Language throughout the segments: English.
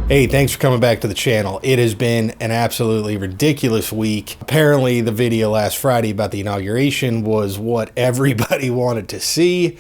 Hey, thanks for coming back to the channel. It has been an absolutely ridiculous week. Apparently, the video last Friday about the inauguration was what everybody wanted to see.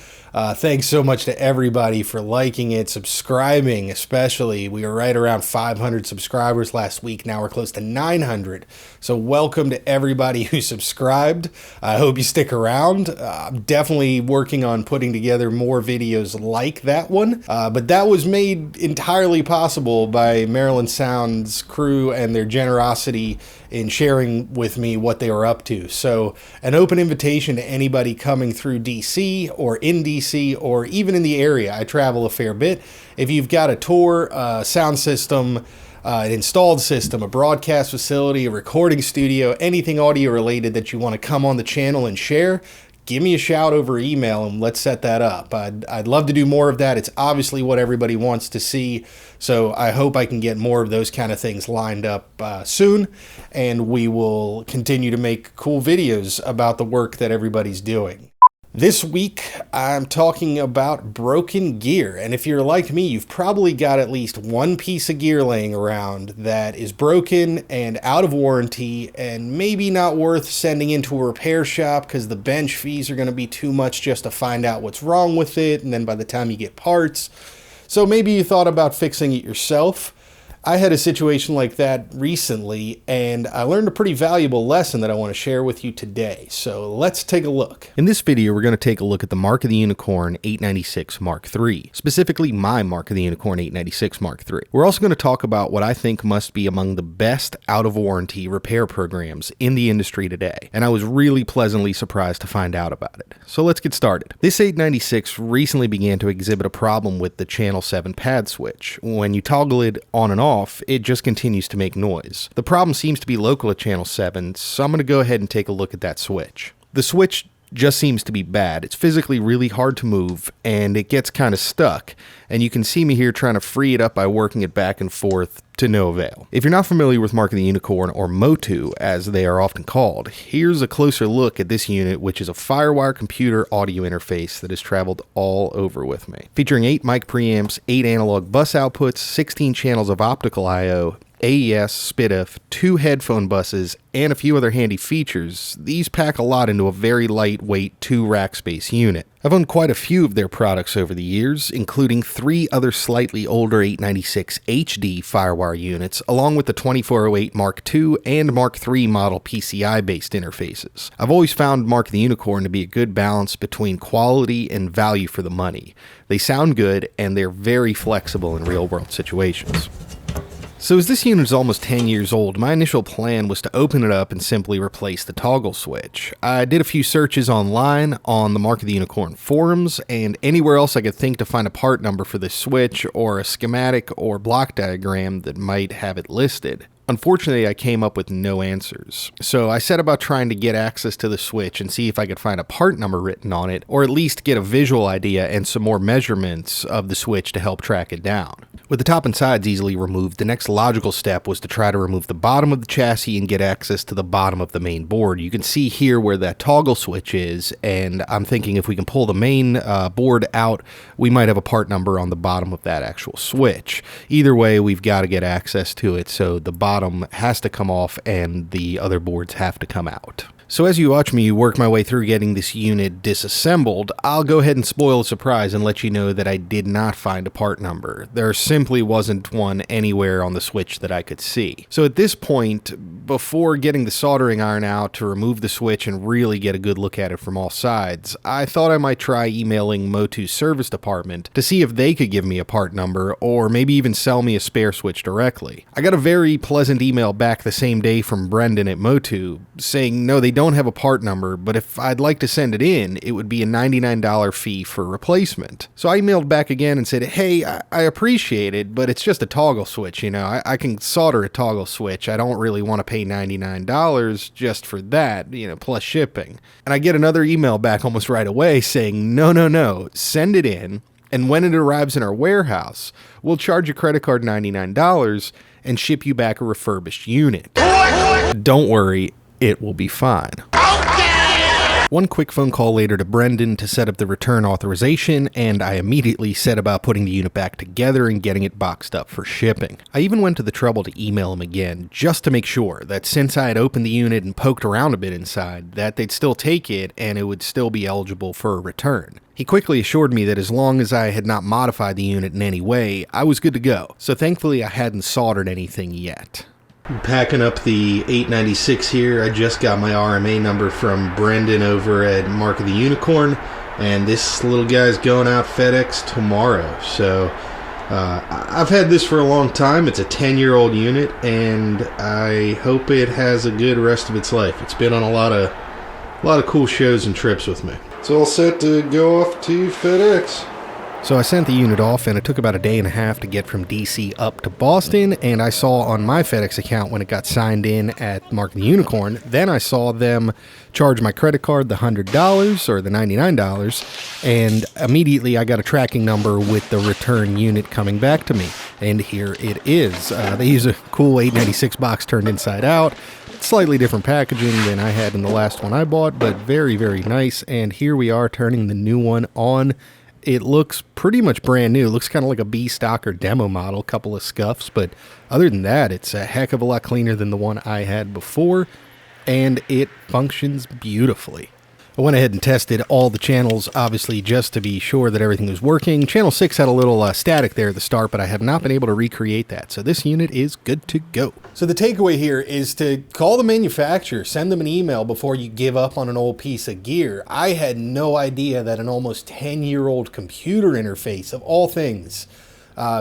Thanks so much to everybody for liking it, subscribing especially. We were right around 500 subscribers last week. Now we're close to 900. So welcome to everybody who subscribed. I hope you stick around. I'm definitely working on putting together more videos like that one. But that was made entirely possible by Maryland Sound's crew and their generosity in sharing with me what they were up to. So an open invitation to anybody coming through DC or in DC or even in the area. I travel a fair bit. If you've got a tour, a sound system, an installed system, a broadcast facility, a recording studio, anything audio related that you want to come on the channel and share, give me a shout over email and let's set that up. I'd love to do more of that. It's obviously what everybody wants to see. So I hope I can get more of those kind of things lined up soon. And we will continue to make cool videos about the work that everybody's doing. This week, I'm talking about broken gear. And if you're like me, you've probably got at least one piece of gear laying around that is broken and out of warranty and maybe not worth sending into a repair shop because the bench fees are going to be too much just to find out what's wrong with it. And then by the time you get parts. So maybe you thought about fixing it yourself. I had a situation like that recently, and I learned a pretty valuable lesson that I want to share with you today. So let's take a look. In this video, we're going to take a look at the Mark of the Unicorn 896 Mark III, specifically my Mark of the Unicorn 896 Mark III. We're also going to talk about what I think must be among the best out-of-warranty repair programs in the industry today, and I was really pleasantly surprised to find out about it. So let's get started. This 896 recently began to exhibit a problem with the Channel 7 pad switch. When you toggle it on and off, it just continues to make noise. The problem seems to be local at Channel 7, so I'm going to go ahead and take a look at that switch. The switch just seems to be bad. It's physically really hard to move, and it gets kind of stuck, and you can see me here trying to free it up by working it back and forth to no avail. If you're not familiar with Mark of the Unicorn, or MOTU as they are often called, here's a closer look at this unit, which is a Firewire computer audio interface that has traveled all over with me. Featuring 8 mic preamps, 8 analog bus outputs, 16 channels of optical I/O, AES, SPDIF, 2 headphone buses, and a few other handy features, these pack a lot into a very lightweight 2-rack space unit. I've owned quite a few of their products over the years, including 3 other slightly older 896 HD Firewire units, along with the 2408 Mark II and Mark III model PCI-based interfaces. I've always found Mark the Unicorn to be a good balance between quality and value for the money. They sound good, and they're very flexible in real-world situations. So as this unit is almost 10 years old, my initial plan was to open it up and simply replace the toggle switch. I did a few searches online on the Mark of the Unicorn forums and anywhere else I could think to find a part number for this switch or a schematic or block diagram that might have it listed. Unfortunately, I came up with no answers, so I set about trying to get access to the switch and see if I could find a part number written on it, or at least get a visual idea and some more measurements of the switch to help track it down. With the top and sides easily removed, the next logical step was to try to remove the bottom of the chassis and get access to the bottom of the main board. You can see here where that toggle switch is, and I'm thinking if we can pull the main board out, we might have a part number on the bottom of that actual switch. Either way, we've got to get access to it, so the bottom has to come off and the other boards have to come out. So as you watch me work my way through getting this unit disassembled, I'll go ahead and spoil the surprise and let you know that I did not find a part number. There simply wasn't one anywhere on the switch that I could see. So at this point, before getting the soldering iron out to remove the switch and really get a good look at it from all sides, I thought I might try emailing MOTU's service department to see if they could give me a part number or maybe even sell me a spare switch directly. I got a very pleasant email back the same day from Brendan at MOTU saying no, they don't have a part number, but if I'd like to send it in, it would be a $99 fee for replacement. So I emailed back again and said, hey, I appreciate it, but it's just a toggle switch, you know, I can solder a toggle switch. I don't really want to pay $99 just for that, you know, plus shipping. And I get another email back almost right away saying, no, send it in, and when it arrives in our warehouse, we'll charge your credit card $99 and ship you back a refurbished unit. Don't worry, it will be fine. One quick phone call later to Brendan to set up the return authorization, and I immediately set about putting the unit back together and getting it boxed up for shipping. I even went to the trouble to email him again, just to make sure that since I had opened the unit and poked around a bit inside, that they'd still take it and it would still be eligible for a return. He quickly assured me that as long as I had not modified the unit in any way, I was good to go, so thankfully I hadn't soldered anything yet. I'm packing up the 896 here. I just got my RMA number from Brendan over at Mark of the Unicorn, and this little guy's going out FedEx tomorrow. So I've had this for a long time. It's a 10-year-old unit, and I hope it has a good rest of its life. It's been on a lot of cool shows and trips with me. It's all set to go off to FedEx. So I sent the unit off, and it took about a day and a half to get from DC up to Boston, and I saw on my FedEx account when it got signed in at Mark the Unicorn, then I saw them charge my credit card the $100 or the $99, and immediately I got a tracking number with the return unit coming back to me, and here it is. They use a cool 896 box turned inside out. Slightly different packaging than I had in the last one I bought, but very, very nice, and here we are turning the new one on. It looks pretty much brand new. It looks kind of like a B stock or demo model, couple of scuffs, but other than that, it's a heck of a lot cleaner than the one I had before, and it functions beautifully. I went ahead and tested all the channels, obviously, just to be sure that everything was working. Channel 6 had a little static there at the start, but I have not been able to recreate that, so this unit is good to go. So the takeaway here is to call the manufacturer, send them an email before you give up on an old piece of gear. I had no idea that an almost 10-year-old computer interface, of all things,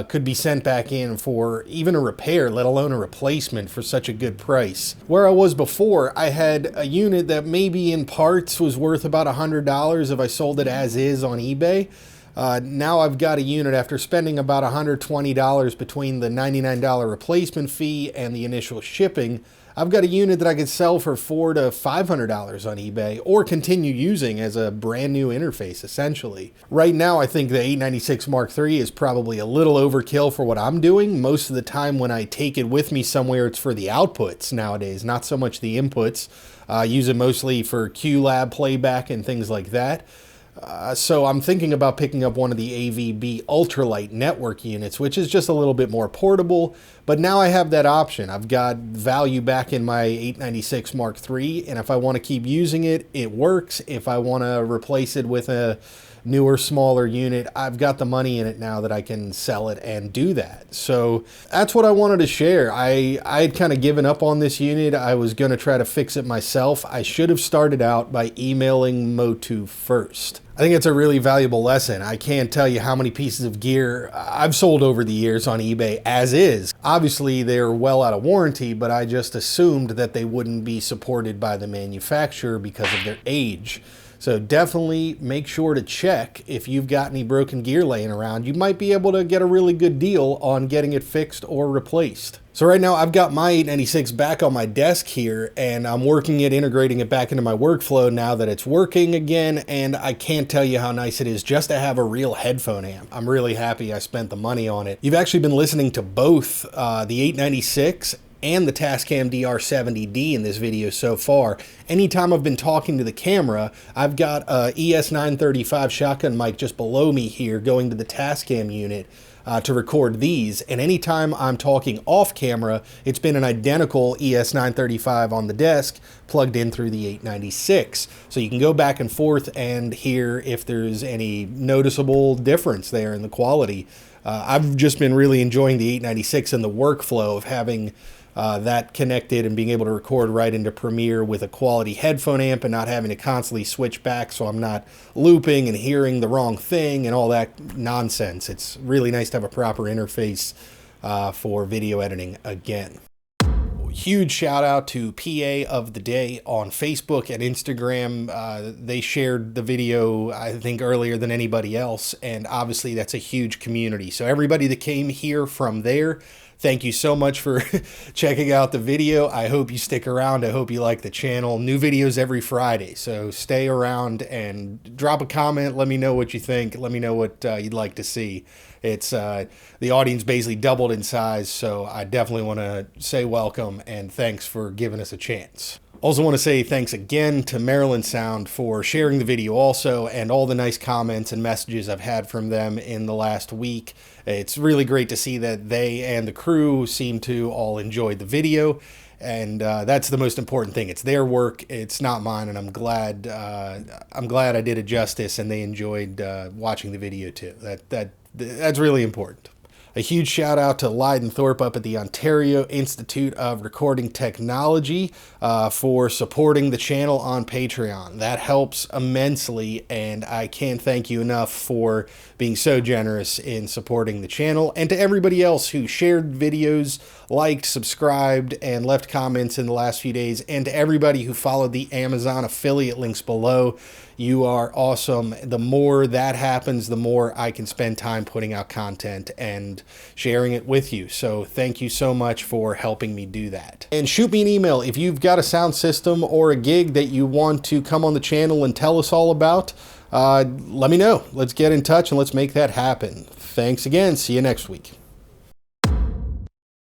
could be sent back in for even a repair, let alone a replacement for such a good price. Where I was before, I had a unit that maybe in parts was worth about $100 if I sold it as is on eBay. Now I've got a unit after spending about $120 between the $99 replacement fee and the initial shipping. I've got a unit that I could sell for $400 to $500 on eBay or continue using as a brand new interface, essentially. Right now, I think the 896 Mark III is probably a little overkill for what I'm doing. Most of the time when I take it with me somewhere, it's for the outputs nowadays, not so much the inputs. I use it mostly for QLab playback and things like that. So I'm thinking about picking up one of the AVB ultralight network units, which is just a little bit more portable, but now I have that option. I've got value back in my 896 Mark III, and if I want to keep using it, it works. If I want to replace it with a newer, smaller unit, I've got the money in it now that I can sell it and do that. So that's what I wanted to share. I had kind of given up on this unit. I was going to try to fix it myself. I should have started out by emailing MOTU first. I think it's a really valuable lesson. I can't tell you how many pieces of gear I've sold over the years on eBay as is. Obviously, they're well out of warranty, but I just assumed that they wouldn't be supported by the manufacturer because of their age. So definitely make sure to check if you've got any broken gear laying around. You might be able to get a really good deal on getting it fixed or replaced. So right now I've got my 896 back on my desk here, and I'm working it, integrating it back into my workflow now that it's working again, and I can't tell you how nice it is just to have a real headphone amp. I'm really happy I spent the money on it. You've actually been listening to both the 896 and the Tascam DR70D in this video so far. Anytime I've been talking to the camera, I've got a ES935 shotgun mic just below me here going to the Tascam unit to record these, and anytime I'm talking off camera, it's been an identical ES935 on the desk plugged in through the 896. So you can go back and forth and hear if there's any noticeable difference there in the quality. I've just been really enjoying the 896 and the workflow of having that connected and being able to record right into Premiere with a quality headphone amp and not having to constantly switch back so I'm not looping and hearing the wrong thing and all that nonsense. It's really nice to have a proper interface for video editing again. Huge shout out to PA of the Day on Facebook and Instagram. They shared the video, I think, earlier than anybody else, and obviously that's a huge community. So everybody that came here from there, thank you so much for checking out the video. I hope you stick around. I hope you like the channel. New videos every Friday, so stay around and drop a comment. Let me know what you think. Let me know what you'd like to see. It's the audience basically doubled in size, so I definitely want to say welcome and thanks for giving us a chance. Also want to say thanks again to Maryland Sound for sharing the video also, and all the nice comments and messages I've had from them in the last week. It's really great to see that they and the crew seem to all enjoy the video. And that's the most important thing. It's their work. It's not mine, and I'm glad I did it justice, and they enjoyed watching the video too. That's really important. A huge shout out to Lydon Thorpe up at the Ontario Institute of Recording Technology for supporting the channel on Patreon. That helps immensely, and I can't thank you enough for being so generous in supporting the channel. And to everybody else who shared videos, liked, subscribed, and left comments in the last few days, and to everybody who followed the Amazon affiliate links below, you are awesome. The more that happens, the more I can spend time putting out content and sharing it with you. So thank you so much for helping me do that. And shoot me an email if you've got a sound system or a gig that you want to come on the channel and tell us all about. Let me know. Let's get in touch and let's make that happen. Thanks again. See you next week.